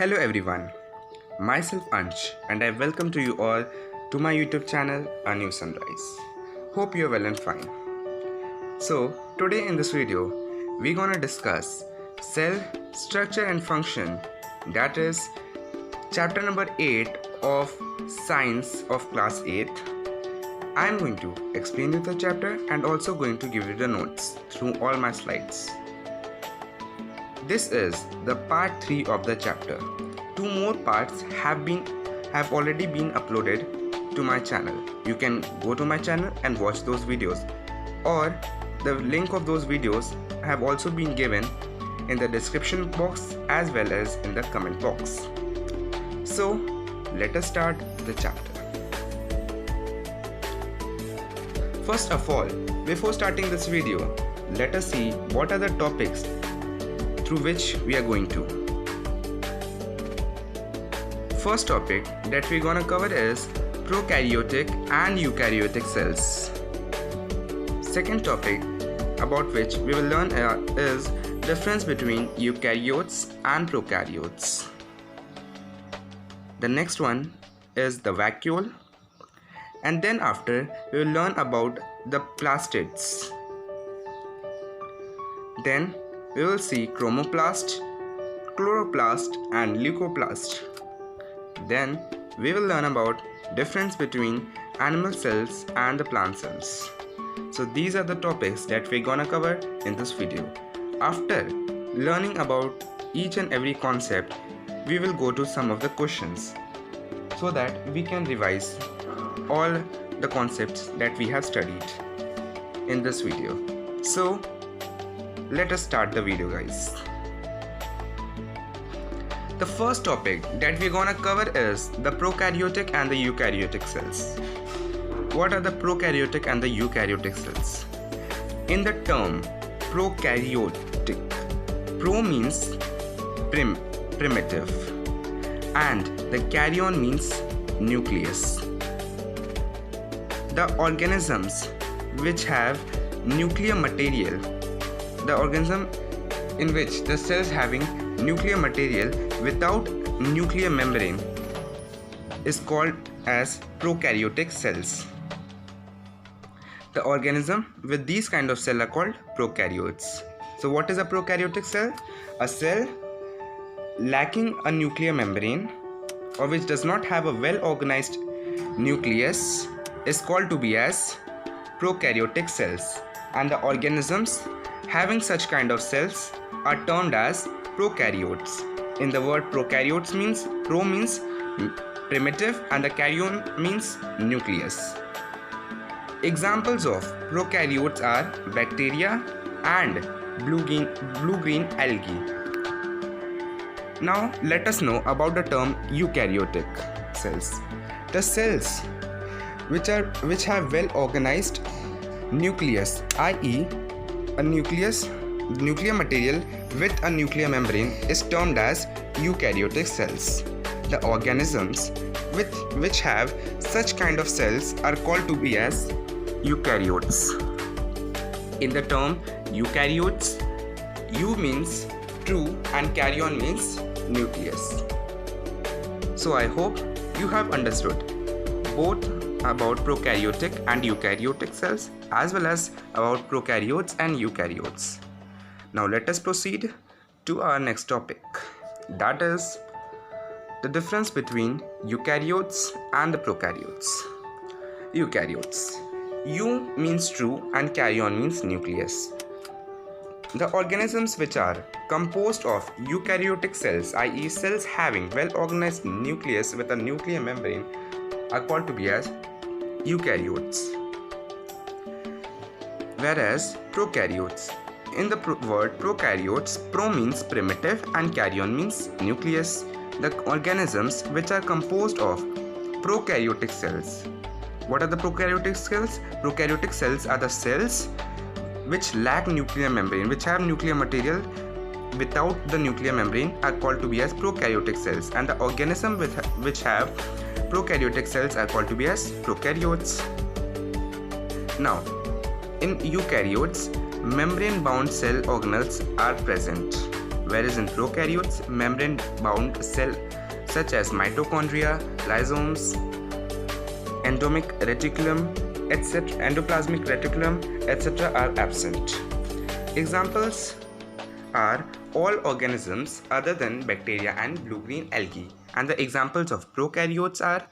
Hello everyone, myself Ansh and I welcome to you all to my YouTube channel A New Sunrise. Hope you are well and fine. So today in this video we're gonna discuss cell structure and function, that is chapter number 8 of Science of class 8th. I am going to explain you the chapter and also going to give you the notes through all my slides. This is the part 3 of the chapter. 2 more parts have already been uploaded to my channel. You can go to my channel and watch those videos, or the link of those videos have also been given in the description box as well as in the comment box. So let us start the chapter. First of all, before starting this video, let us see what are the topics through which we are going to. First topic that we're gonna cover is prokaryotic and eukaryotic cells. Second topic about which we will learn is difference between eukaryotes and prokaryotes. The next one is the vacuole, and then after we will learn about the plastids. Then we will see chromoplast, chloroplast and leucoplast. Then we will learn about difference between animal cells and the plant cells. So these are the topics that we're gonna cover in this video. After learning about each and every concept, we will go to some of the questions so that we can revise all the concepts that we have studied in this video. So let us start the video, guys. The first topic that we're gonna cover is the prokaryotic and the eukaryotic cells. What are the prokaryotic and the eukaryotic cells? In the term prokaryotic, pro means primitive and the karyon means nucleus. The organisms which have nuclear material, the organism in which the cells having nuclear material without nuclear membrane is called as prokaryotic cells. The organism with these kind of cells are called prokaryotes. So what is a prokaryotic cell? A cell lacking a nuclear membrane or which does not have a well organized nucleus is called to be as prokaryotic cells, and the organisms having such kind of cells are termed as prokaryotes. In the word prokaryotes means pro means primitive and the karyon means nucleus. Examples of prokaryotes are bacteria and blue-green algae. Now let us know about the term eukaryotic cells. The cells which have well organized nucleus, i.e. a nuclear material with a nuclear membrane is termed as eukaryotic cells. The organisms which have such kind of cells are called to be as eukaryotes. In the term eukaryotes, eu means true and karyon means nucleus. So I hope you have understood both about prokaryotic and eukaryotic cells as well as about prokaryotes and eukaryotes. Now let us proceed to our next topic, that is the difference between eukaryotes and the prokaryotes. Eukaryotes. Eu means true and karyon means nucleus. The organisms which are composed of eukaryotic cells, i.e. cells having well organized nucleus with a nuclear membrane, are called to be as eukaryotes. Whereas prokaryotes, in the word prokaryotes, pro means primitive and karyon means nucleus. The organisms which are composed of prokaryotic cells. What are the prokaryotic cells? Prokaryotic cells are the cells which lack nuclear membrane, which have nuclear material without the nuclear membrane are called to be as prokaryotic cells, and the organism which have prokaryotic cells are called to be as prokaryotes. Now, in eukaryotes, membrane bound cell organelles are present. whereas in prokaryotes, membrane-bound cells such as mitochondria, lysosomes, endoplasmic reticulum, etc. are absent. Examples are all organisms other than bacteria and blue-green algae, and the examples of prokaryotes are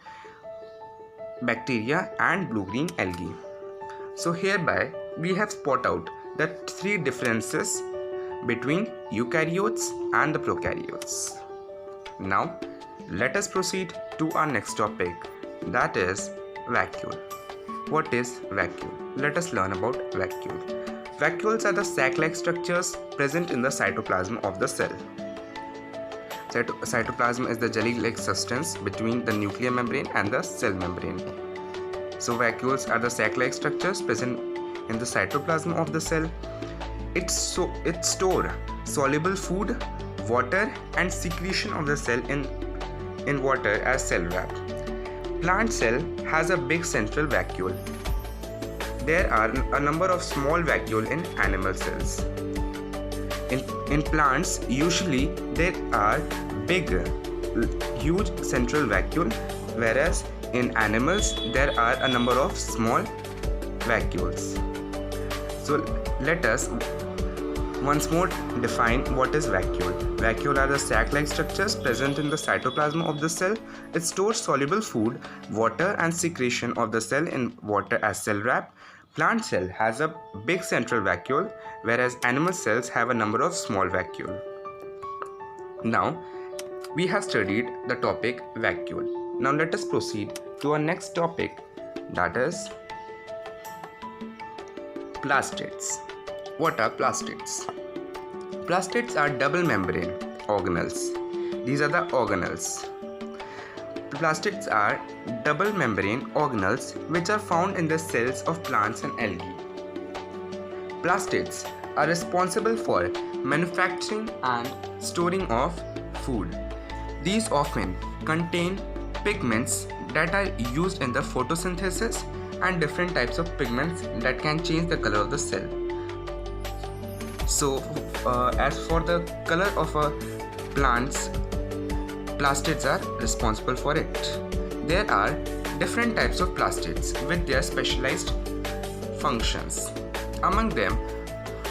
bacteria and blue-green algae. So hereby we have spot out the three differences between eukaryotes and the prokaryotes. Now let us proceed to our next topic, that is vacuole. What is vacuole? Let us learn about vacuole. Vacuoles are the sac-like structures present in the cytoplasm of the cell. Cytoplasm is the jelly-like substance between the nuclear membrane and the cell membrane. So vacuoles are the sac-like structures present in the cytoplasm of the cell. It store soluble food, water, and secretion of the cell in water as cell wrap. Plant cell has a big central vacuole. There are a number of small vacuole in animal cells. In plants, usually there are big, huge central vacuole, whereas in animals there are a number of small vacuoles. So let us once more define what is vacuole. Vacuole are the sac-like structures present in the cytoplasm of the cell. It stores soluble food, water, and secretion of the cell in water as cell wrap. Plant cell has a big central vacuole, whereas animal cells have a number of small vacuole. Now we have studied the topic vacuole. Now let us proceed to our next topic, that is plastids. What are plastids? Plastids are double membrane organelles. These are the organelles. Plastids are double membrane organelles which are found in the cells of plants and algae. Plastids are responsible for manufacturing and storing of food. These often contain pigments that are used in the photosynthesis and different types of pigments that can change the color of the cell. So as for the color of a plant's, plastids are responsible for it. There are different types of plastids with their specialized functions. Among them,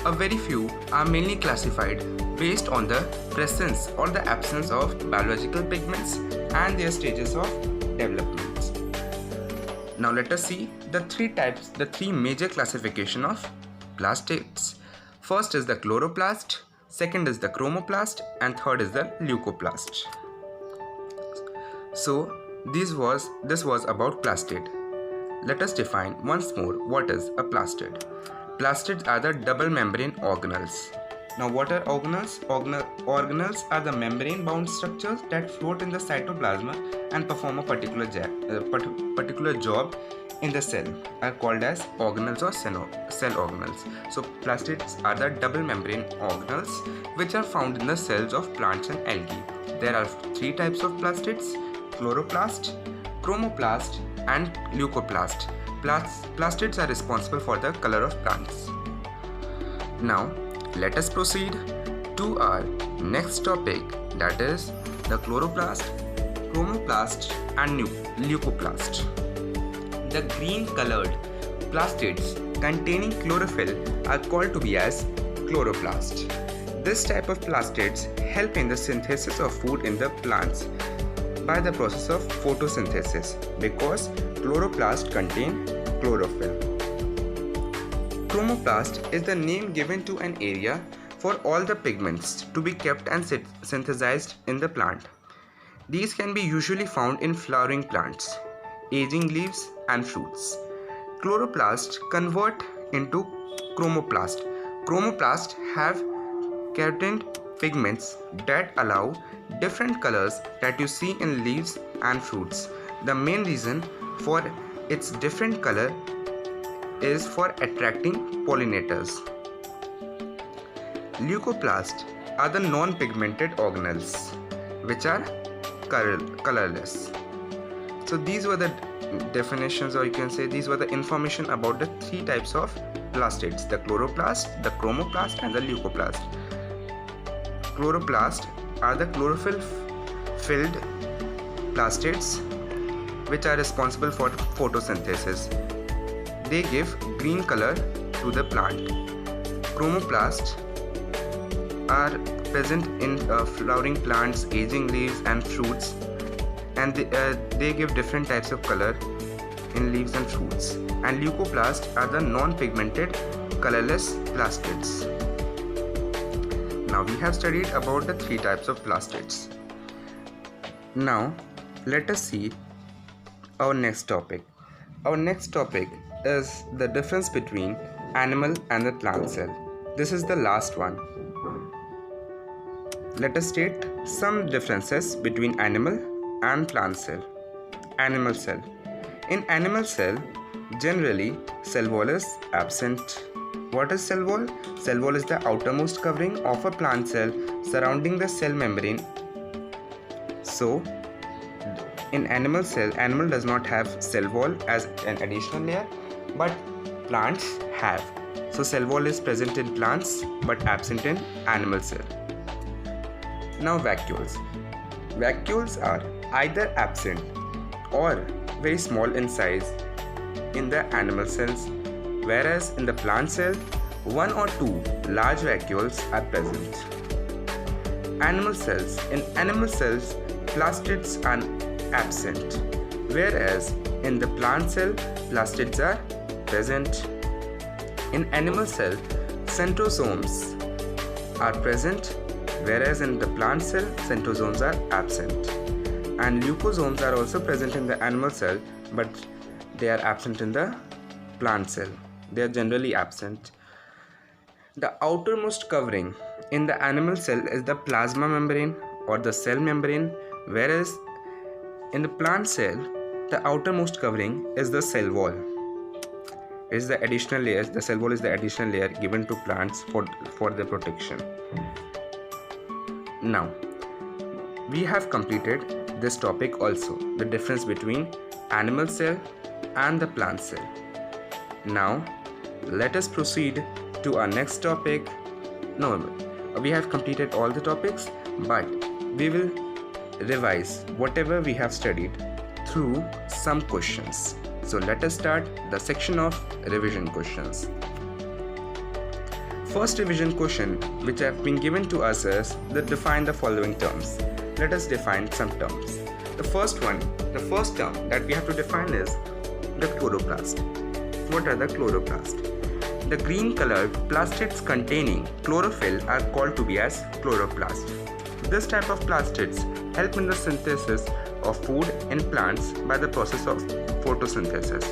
a very few are mainly classified based on the presence or the absence of biological pigments and their stages of development. Now let us see the three major classification of plastids. First is the chloroplast, second is the chromoplast, and third is the leucoplast. So this was about plastid. Let us define once more what is a plastid. Plastids are the double membrane organelles. Now what are organelles? Organelles are the membrane-bound structures that float in the cytoplasm and perform a particular job in the cell, are called as organelles or cell organelles. So plastids are the double membrane organelles which are found in the cells of plants and algae. There are three types of plastids: chloroplast, chromoplast, and leucoplast. Plastids are responsible for the color of plants. Now let us proceed to our next topic, that is the chloroplast, chromoplast, and leucoplast. The green colored plastids containing chlorophyll are called to be as chloroplast. This type of plastids help in the synthesis of food in the plants by the process of photosynthesis because chloroplast contain chlorophyll. Chromoplast is the name given to an area for all the pigments to be kept and synthesized in the plant. These can be usually found in flowering plants, aging leaves, and fruits. Chloroplasts convert into chromoplast. Chromoplasts have carotene pigments that allow different colors that you see in leaves and fruits. The main reason for its different color is for attracting pollinators. Leucoplasts are the non-pigmented organelles which are colorless. So these were the definitions, or you can say these were the information about the three types of plastids: the chloroplast, the chromoplast, and the leucoplast. chloroplast are the chlorophyll-filled plastids which are responsible for photosynthesis. They give green color to the plant. Chromoplasts are present in flowering plants, aging leaves and fruits, and they give different types of color in leaves and fruits. And leucoplasts are the non-pigmented colorless plastids. Now we have studied about the three types of plastids. Now let us see our next topic. Our next topic is the difference between animal and the plant cell. This is the last one. Let us state some differences between animal and plant cell. Animal cell. In animal cell, generally cell wall is absent. What is cell wall? Cell wall is the outermost covering of a plant cell surrounding the cell membrane. So, in animal cell, animal does not have cell wall as an additional layer, but plants have. So cell wall is present in plants but absent in animal cell. Now vacuoles. Vacuoles are either absent or very small in size in the animal cells, whereas in the plant cell, one or two large vacuoles are present. Animal cells. In animal cells, plastids are absent, whereas in the plant cell, plastids are present. In animal cell, centrosomes are present, whereas in the plant cell, centrosomes are absent. And leucosomes are also present in the animal cell, but they are absent in the plant cell. They are generally absent. The outermost covering in the animal cell is the plasma membrane or the cell membrane, whereas in the plant cell, the outermost covering is the cell wall. It is the additional layers. The cell wall is the additional layer given to plants for their protection. Now, we have completed this topic also, the difference between animal cell and the plant cell. Now, let us proceed to our next topic. No, we have completed all the topics, but we will revise whatever we have studied through some questions. So let us start the section of revision questions. First revision question which have been given to us is that define the following terms. Let us define some terms. The first term that we have to define is the chloroplast. What are the chloroplasts? The green colored plastids containing chlorophyll are called to be as chloroplast. This type of plastids help in the synthesis of food in plants by the process of photosynthesis.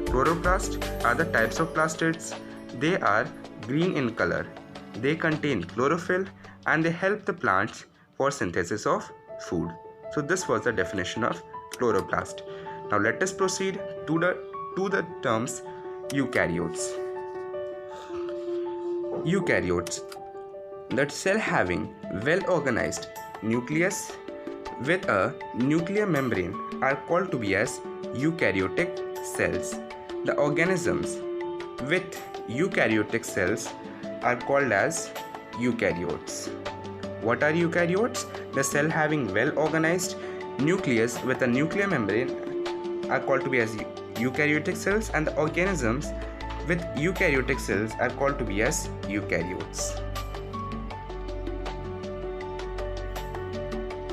Chloroplasts are the types of plastids. They are green in color. They contain chlorophyll and they help the plants for synthesis of food. So this was the definition of chloroplast. Now let us proceed to the terms eukaryotes. Eukaryotes, that cell having well organized nucleus with a nuclear membrane are called to be as eukaryotic cells. The organisms with eukaryotic cells are called as eukaryotes. What are eukaryotes? The cell having well organized nucleus with a nuclear membrane are called to be as eukaryotic cells, and the organisms with eukaryotic cells are called to be as eukaryotes.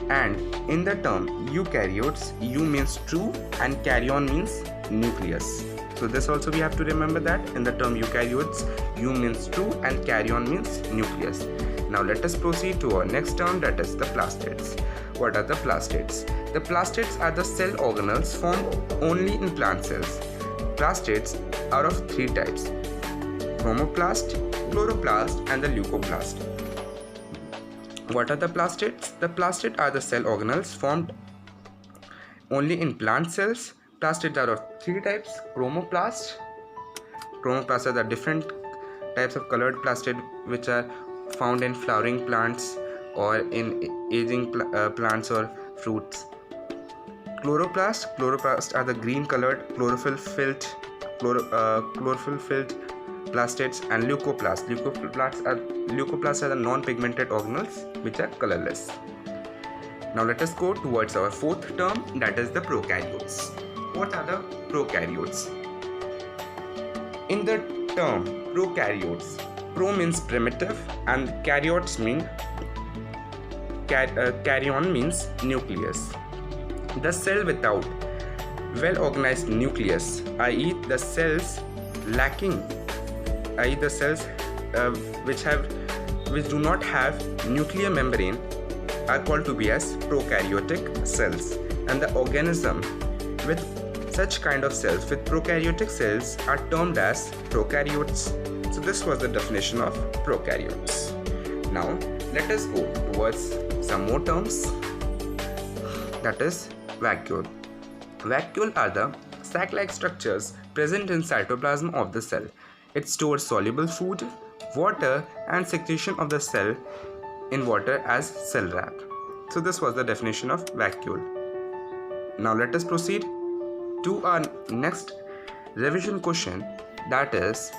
And in the term eukaryotes, eu means true and karyon means nucleus. So this also we have to remember that in the term eukaryotes, eu means true and karyon means nucleus. Now let us proceed to our next term, that is the plastids. What are the plastids? The plastids are the cell organelles formed only in plant cells. Plastids are of three types: chromoplast, chloroplast and the leucoplast. What are the plastids? The plastids are the cell organelles formed only in plant cells. Plastids are of three types: chromoplast. Chromoplasts are the different types of colored plastid which are found in flowering plants or in aging plants or fruits. Chloroplasts are the green colored chlorophyll filled plastids, and leucoplasts are leucoplasts are the non-pigmented organelles which are colorless. Now let us go towards our fourth term, that is the prokaryotes. What are the prokaryotes? In the term prokaryotes, pro means primitive and karyotes mean karyon means nucleus. The cell without well-organized nucleus, i.e. the cells lacking, i.e. the cells which do not have nuclear membrane are called to be as prokaryotic cells, and the organism with such kind of cells, with prokaryotic cells, are termed as prokaryotes. So this was the definition of prokaryotes. Now let us go towards some more terms, that is vacuole. Vacuole are the sac-like structures present in cytoplasm of the cell. It stores soluble food, water and secretion of the cell in water as cell wrap. So this was the definition of vacuole. Now let us proceed to our next revision question, that is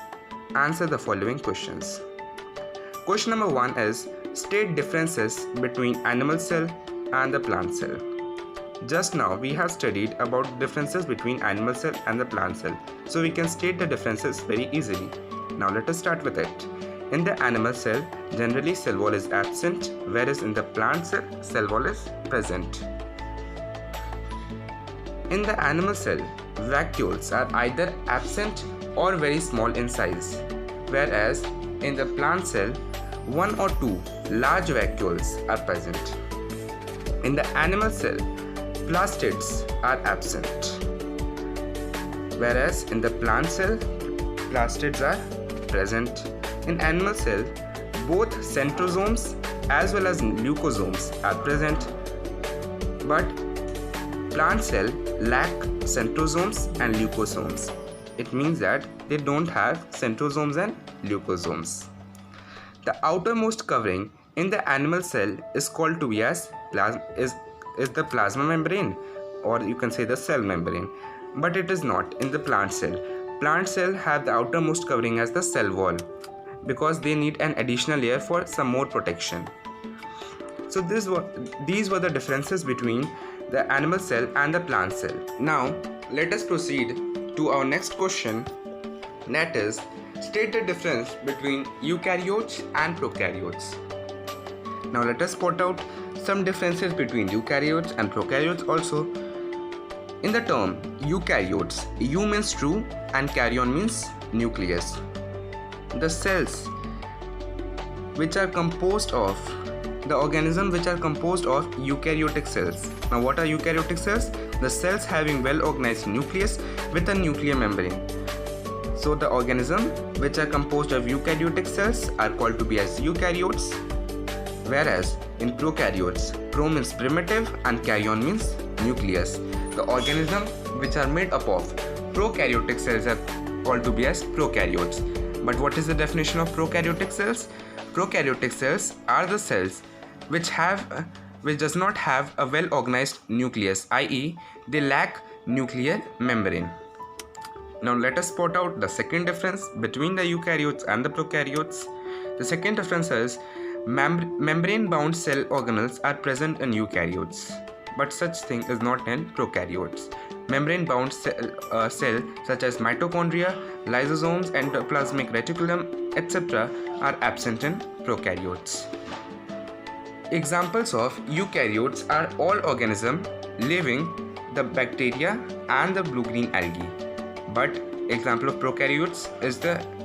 answer the following questions. Question number 1 is state differences between animal cell and the plant cell. Just now we have studied about differences between animal cell and the plant cell, so we can state the differences very easily. Now let us start with it. In the animal cell, generally cell wall is absent, whereas in the plant cell, cell wall is present. In the animal cell, vacuoles are either absent or very small in size, whereas in the plant cell, 1 or 2 large vacuoles are present. In the animal cell, plastids are absent, whereas in the plant cell, plastids are present. In animal cell, both centrosomes as well as leucosomes are present, but plant cell lack centrosomes and leucosomes. It means that they don't have centrosomes and leucosomes. The outermost covering in the animal cell is called to be as is the plasma membrane, or you can say the cell membrane, but it is not in the plant cell. Plant cell have the outermost covering as the cell wall because they need an additional layer for some more protection. So these were the differences between the animal cell and the plant cell. Now let us proceed to our next question, that is state the difference between eukaryotes and prokaryotes. Now let us spot out some differences between eukaryotes and prokaryotes also. In the term eukaryotes, eu means true and karyon means nucleus. The cells which are composed of the organism which are composed of eukaryotic cells. Now what are eukaryotic cells? The cells having well organized nucleus with a nuclear membrane. So the organism which are composed of eukaryotic cells are called to be as eukaryotes, whereas in prokaryotes, pro means primitive and karyon means nucleus. The organism which are made up of prokaryotic cells are called to be as prokaryotes. But what is the definition of prokaryotic cells? Prokaryotic cells are the cells which does not have a well organized nucleus, i.e. they lack nuclear membrane. Now let us spot out the second difference between the eukaryotes and the prokaryotes. The second difference is membrane bound cell organelles are present in eukaryotes, but such thing is not in prokaryotes. Membrane bound cell such as mitochondria, lysosomes, endoplasmic reticulum, etc. are absent in prokaryotes. Examples of eukaryotes are all organisms living the bacteria and the blue-green algae. But example of prokaryotes is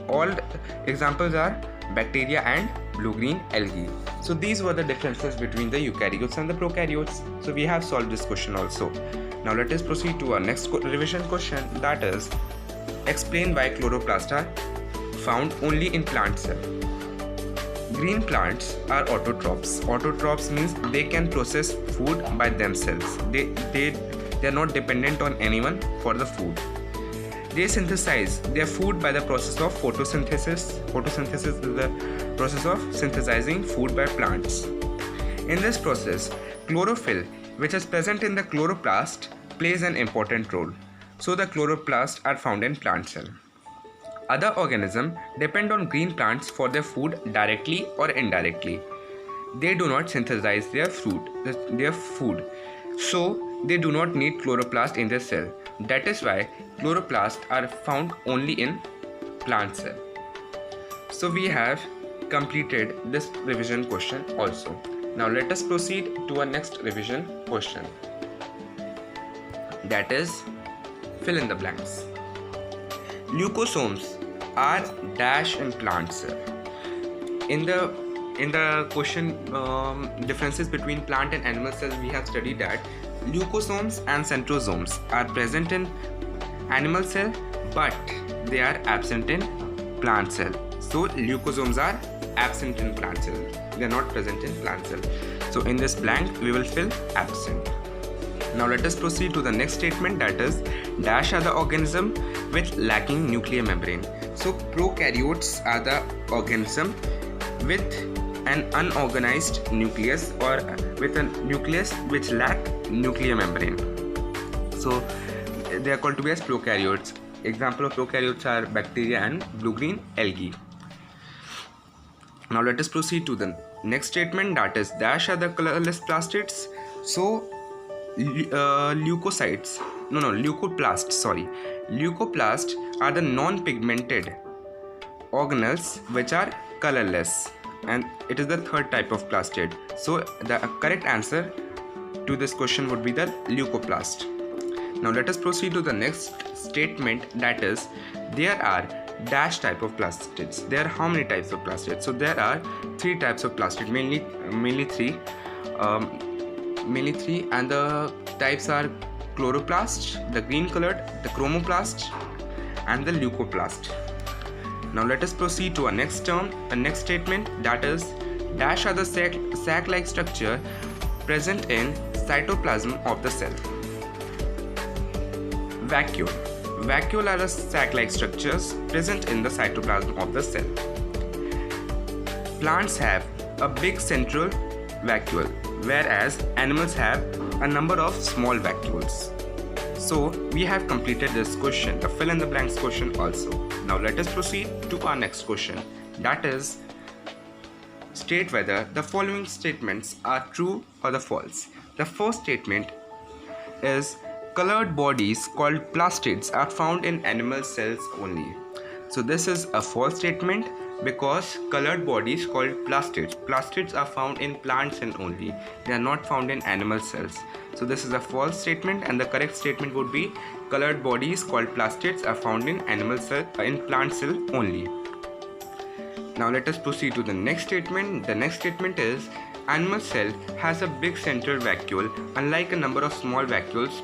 all examples are bacteria and blue-green algae. So these were the differences between the eukaryotes and the prokaryotes. So we have solved this question also. Now let us proceed to our next revision question, that is explain why chloroplasts are found only in plant cell. Green plants are autotrophs. Autotrophs means they can process food by themselves. They are not dependent on anyone for the food. They synthesize their food by the process of photosynthesis. Photosynthesis is the process of synthesizing food by plants. In this process, chlorophyll, which is present in the chloroplast, plays an important role. So the chloroplasts are found in plant cell. Other organisms depend on green plants for their food directly or indirectly. They do not synthesize their food, so they do not need chloroplast in their cell. That is why chloroplasts are found only in plant cell. So we have completed this revision question also. Now let us proceed to our next revision question. That is, fill in the blanks. Leucosomes are dash in plant cell. In the question differences between plant and animal cells, we have studied that leucosomes and centrosomes are present in animal cell, but they are absent in plant cell. So leucosomes are absent in plant cell. They are not present in plant cell. So in this blank, we will fill absent. Now let us proceed to the next statement, that is, dash are the organism with lacking nuclear membrane. So prokaryotes are the organism with an unorganized nucleus or with a nucleus which lack nuclear membrane. So they are called to be as prokaryotes. Example of prokaryotes are bacteria and blue-green algae. Now let us proceed to the next statement, that is, dash are the colorless plastids. So leucoplasts are the non-pigmented organelles which are colorless, and it is the third type of plastid. So the correct answer to this question would be the leucoplast. Now let us proceed to the next statement, that is, there are dash type of plastids. There are how many types of plastids? So there are three types of plastid, mainly three, and the types are chloroplast, the green colored, the chromoplast, and the leucoplast. Now let us proceed to our next statement, that is, dash are the sac-like structure present in cytoplasm of the cell. Vacuole are the sac-like structures present in the cytoplasm of the cell. Plants have a big central vacuole, whereas animals have a number of small vacuoles. So we have completed this question, the fill in the blanks question also. Now let us proceed to our next question, that is, state whether the following statements are true or the false. The first statement is, colored bodies called plastids are found in animal cells only. So this is a false statement, because colored bodies called plastids are found in plants and only. They are not found in animal cells. So this is a false statement, and the correct statement would be, colored bodies called plastids are found in plant cell only. Now let us proceed to the next statement. The next statement is, animal cell has a big central vacuole, unlike a number of small vacuoles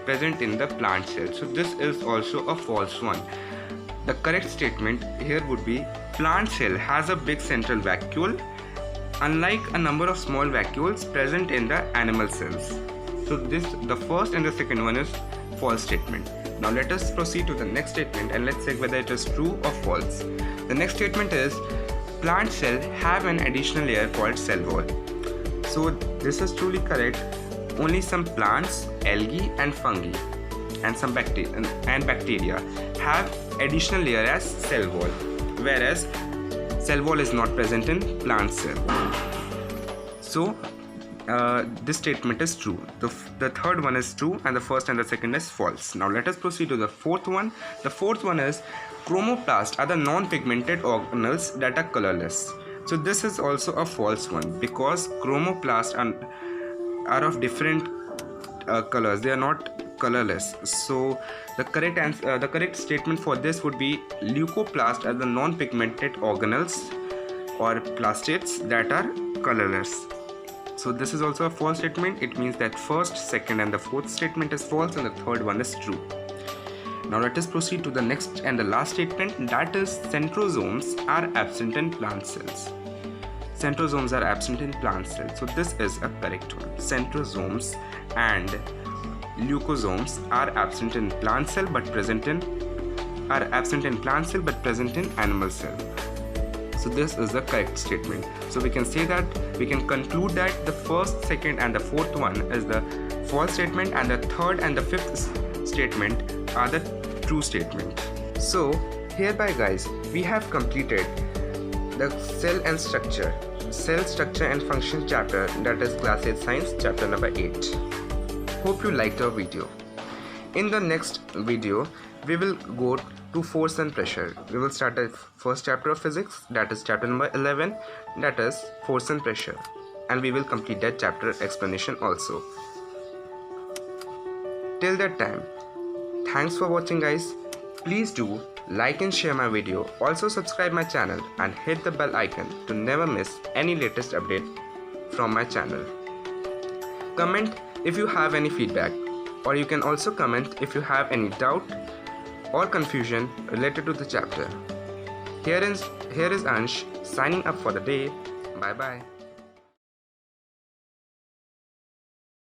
present in the plant cell. So this is also a false one. The correct statement here would be, plant cell has a big central vacuole, unlike a number of small vacuoles present in the animal cells. So the first and the second one is false statement. Now let us proceed to the next statement, and let's check whether it is true or false. The next statement is, plant cell have an additional layer called cell wall. So this is truly correct. Only some plants, algae and fungi, and some bacteria have additional layer as cell wall, whereas cell wall is not present in plant cell. So this statement is true. The third one is true, and the first and the second is false. Now let us proceed to the fourth one. The fourth one is, chromoplasts are the non-pigmented organelles that are colorless. So this is also a false one, because chromoplasts are of different colors. They are not colorless. So the correct statement for this would be, leucoplasts are the non-pigmented organelles or plastids that are colorless. So this is also a false statement. It means that first, second and the fourth statement is false, and the third one is true. Now let us proceed to the next and the last statement, that is, centrosomes are absent in plant cells. Centrosomes are absent in plant cells. So this is a correct one. Centrosomes and leucosomes are absent in plant cell but present in animal cell. So this is the correct statement. So we can conclude that the first, second and the fourth one is the false statement, and the third and the fifth statement are the true statement. So Hereby guys, we have completed the cell structure and function chapter, that is class 8 science chapter number 8. Hope you liked our video. In the next video, we will go to force and pressure. We will start the first chapter of physics, that is chapter number 11, that is force and pressure, and we will complete that chapter explanation also. Till that time, thanks for watching guys. Please do like and share my video. Also subscribe my channel and hit the bell icon to never miss any latest update from my channel. Comment if you have any feedback, or you can also comment if you have any doubt or confusion related to the chapter. Here is Ansh signing up for the day. Bye bye.